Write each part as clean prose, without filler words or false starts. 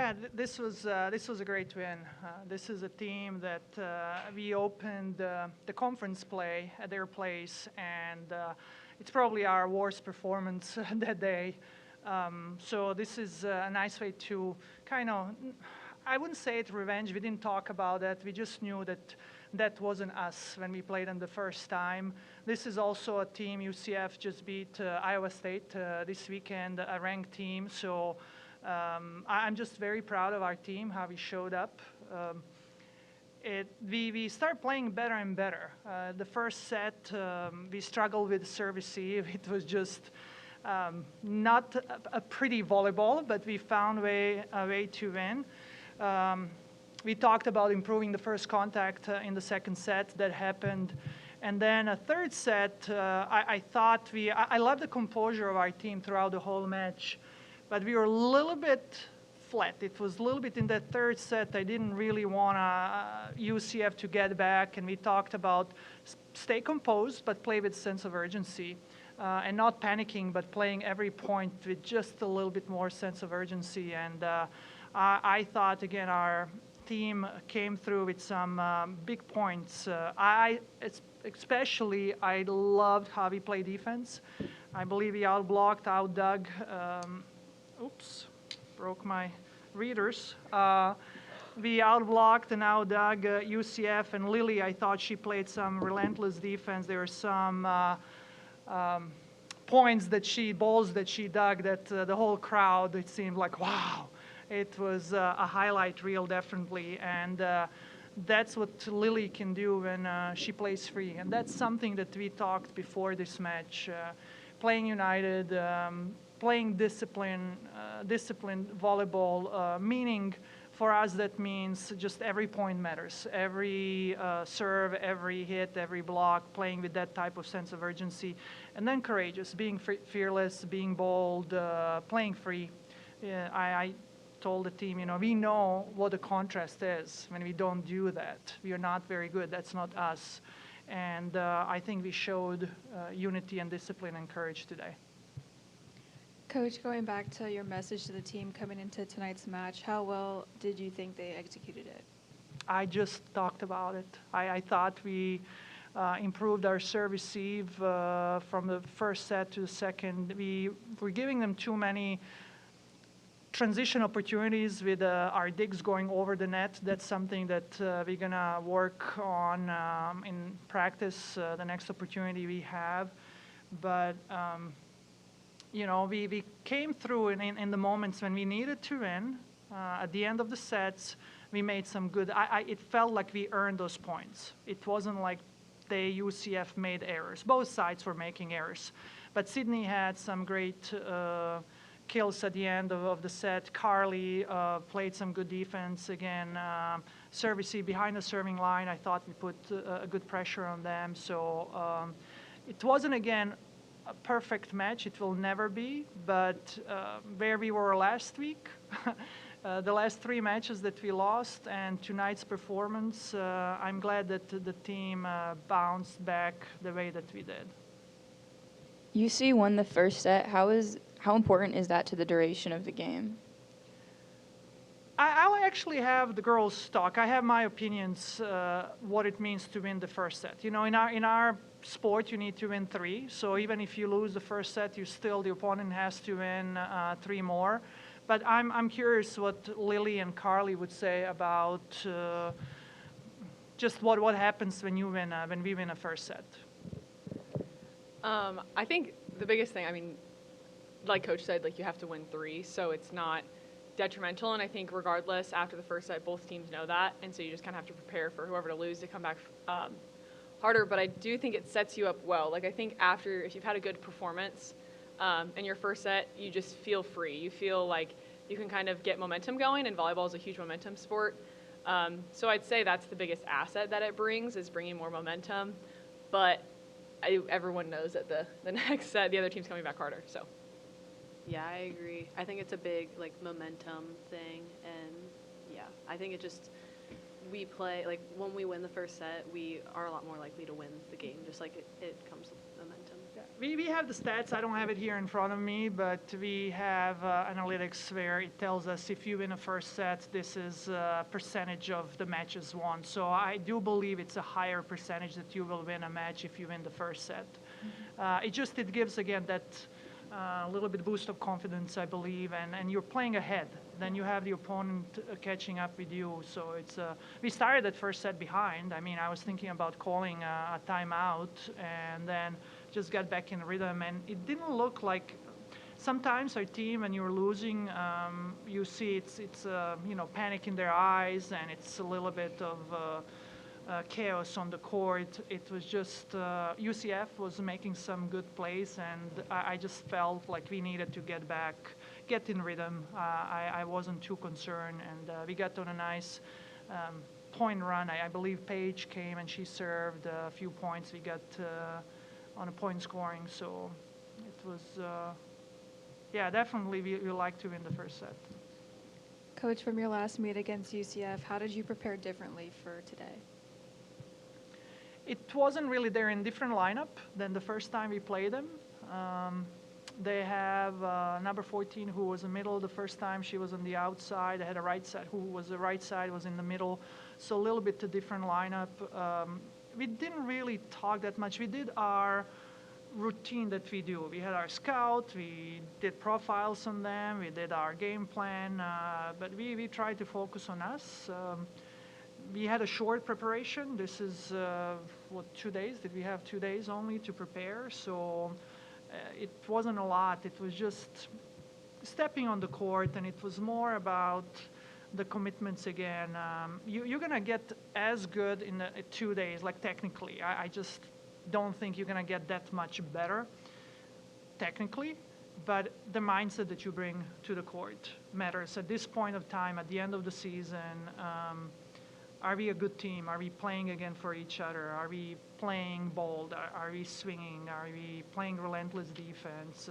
Yeah, this was a great win. This is a team that we opened the conference play at their place, and it's probably our worst performance that day. So this is a nice way to kind of, I wouldn't say it's revenge. We didn't talk about that. We just knew that that wasn't us when we played them the first time. This is also a team, UCF just beat Iowa State this weekend, a ranked team. So I'm just very proud of our team, how we showed up. We start playing better and better. The first set, we struggled with serve receive. It was just not a pretty volleyball, but we found a way to win. We talked about improving the first contact in the second set. That happened. And then a third set, I thought I love the composure of our team throughout the whole match, but we were a little bit flat. It was a little bit in that third set. I didn't really want UCF to get back, and we talked about stay composed, but play with sense of urgency. And not panicking, but playing every point with just a little bit more sense of urgency. And I thought, again, our team came through with some big points. Especially, I loved how we play defense. I believe we outblocked, outdug. Oops, broke my readers. We outblocked and outdug UCF, and Lily, I thought she played some relentless defense. There were some balls that she dug that the whole crowd, it seemed like, wow. It was a highlight reel, definitely, and that's what Lily can do when she plays free. And that's something that we talked before this match. Playing united, playing disciplined volleyball, meaning for us that means just every point matters. Every serve, every hit, every block, playing with that type of sense of urgency. And then courageous, being fearless, being bold, playing free. I told the team, we know what the contrast is when we don't do that. We are not very good. That's not us. And I think we showed unity and discipline and courage today. Coach, going back to your message to the team coming into tonight's match, how well did you think they executed it? I just talked about it. I thought we improved our serve receive from the first set to the second. We were giving them too many transition opportunities with our digs going over the net. That's something that we're going to work on in practice the next opportunity we have. But we came through in the moments when we needed to win. At the end of the sets, we made some good. It felt like we earned those points. It wasn't like the UCF made errors. Both sides were making errors. But Sydney had some great kills at the end of the set. Carly played some good defense. Again, service behind the serving line, I thought we put a good pressure on them. So it wasn't, again, a perfect match. It will never be. But where we were last week, the last 3 matches that we lost, and tonight's performance, I'm glad that the team bounced back the way that we did. UC won the first set. How important is that to the duration of the game? I'll actually have the girls talk. I have my opinions what it means to win the first set. In our sport, you need to win 3. So even if you lose the first set, the opponent has to win 3 more. But I'm curious what Lily and Carly would say about just what happens when we win a first set. I think the biggest thing, like Coach said, you have to win 3, so it's not detrimental. And I think regardless, after the first set, both teams know that, and so you just kind of have to prepare for whoever to lose to come back harder. But I do think it sets you up well. I think if you've had a good performance in your first set, you just feel free. You feel like you can kind of get momentum going, and volleyball is a huge momentum sport. So I'd say that's the biggest asset that it brings, is bringing more momentum. But everyone knows that the next set, the other team's coming back harder. So. Yeah, I agree. I think it's a big momentum thing, and yeah, I think we play when we win the first set, we are a lot more likely to win the game. Just it comes with momentum. We have the stats. I don't have it here in front of me, but we have analytics where it tells us if you win a first set, this is a percentage of the matches won. So I do believe it's a higher percentage that you will win a match if you win the first set. It gives, again, that little bit boost of confidence, I believe, and you're playing ahead. Then you have the opponent catching up with you. So we started that first set behind. I mean, I was thinking about calling a timeout and then just got back in rhythm. And it didn't look like sometimes our team, when you're losing, you see it's panic in their eyes, and it's a little bit of chaos on the court. It was just UCF was making some good plays, and I just felt like we needed to get in rhythm. I wasn't too concerned, and we got on a nice point run. I believe Paige came and she served a few points. We got on a point scoring, so it was, definitely we like to win the first set. Coach, from your last meet against UCF, how did you prepare differently for today? It wasn't really there in different lineup than the first time we played them. They have number 14 who was in the middle the first time. She was on the outside. They had a right side who was the right side was in the middle. So a little bit a different lineup. We didn't really talk that much. We did our routine that we do. We had our scout. We did profiles on them. We did our game plan. But we tried to focus on us. We had a short preparation. This is, 2 days? Did we have 2 days only to prepare? So it wasn't a lot. It was just stepping on the court, and it was more about the commitments again. You're going to get as good in 2 days, like technically. I just don't think you're going to get that much better technically, but the mindset that you bring to the court matters. At this point of time, at the end of the season, are we a good team? Are we playing again for each other? Are we playing bold? Are we swinging? Are we playing relentless defense?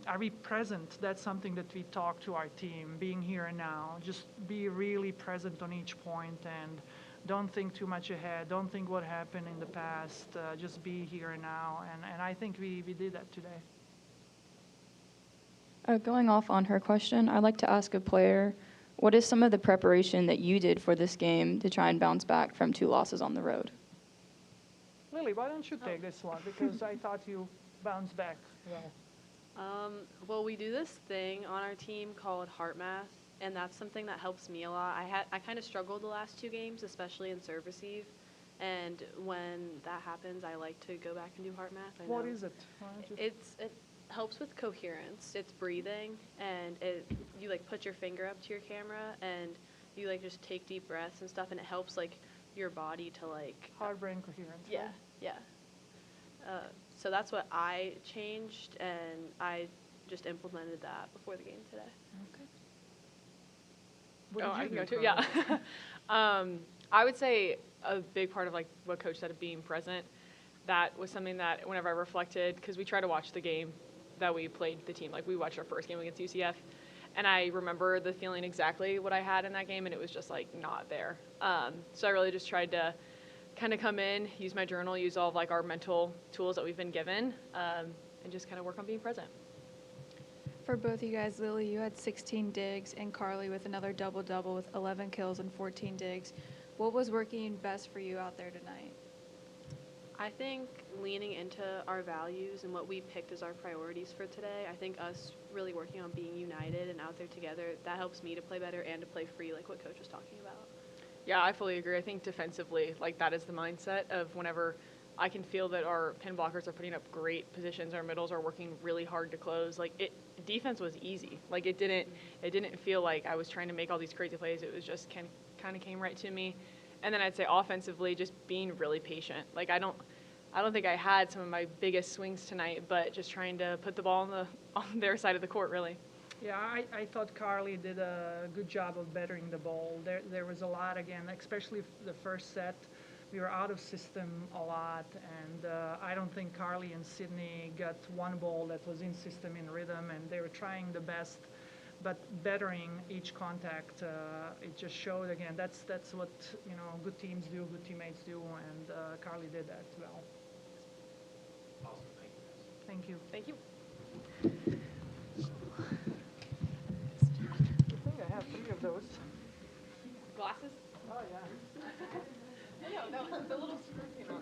Are we present? That's something that we talk to our team, being here and now. Just be really present on each point and don't think too much ahead. Don't think what happened in the past. Just be here and now. And I think we did that today. Going off on her question, I'd like to ask a player, what is some of the preparation that you did for this game to try and bounce back from 2 losses on the road? Lily, why don't you take this one? Because I thought you bounced back well. Well, we do this thing on our team called heart math, and that's something that helps me a lot. I kind of struggled the last 2 games, especially in serve receive, and when that happens, I like to go back and do heart math. What is it? It helps with coherence. It's breathing, and you like put your finger up to your camera, and you like just take deep breaths and stuff, and it helps like your body to like Heart-brain coherence. yeah, right? yeah. So that's what I changed, and I just implemented that before the game today. Okay. What did I you can go do, too. Yeah. Carla? I would say a big part of like what Coach said of being present. That was something that whenever I reflected, because we try to watch the game that we played the team. Like we watched our first game against UCF, and I remember the feeling exactly what I had in that game, and it was just like not there. So I really just tried to kind of come in, use my journal, use all of like our mental tools that we've been given, and just kind of work on being present. For both you guys, Lily, you had 16 digs, and Carly with another double-double with 11 kills and 14 digs. What was working best for you out there tonight? I think leaning into our values and what we picked as our priorities for today, I think us really working on being united and out there together, that helps me to play better and to play free like what Coach was talking about. Yeah, I fully agree. I think defensively, like that is the mindset of whenever I can feel that our pin blockers are putting up great positions, our middles are working really hard to close. Like defense was easy. Like it didn't feel like I was trying to make all these crazy plays. It was just kind of came right to me. And then I'd say offensively, just being really patient. Like I don't think I had some of my biggest swings tonight, but just trying to put the ball on their side of the court, really. Yeah, I thought Carly did a good job of bettering the ball. There was a lot, again, especially the first set. We were out of system a lot, and I don't think Carly and Sydney got one ball that was in system, in rhythm, and they were trying the best, but bettering each contact. It just showed, again, that's what good teams do, good teammates do, and Carly did that well. Awesome. Thank you, guys. Thank you. Thank you. I think I have 3 of those. Glasses? Oh, yeah. No, the little screw came out.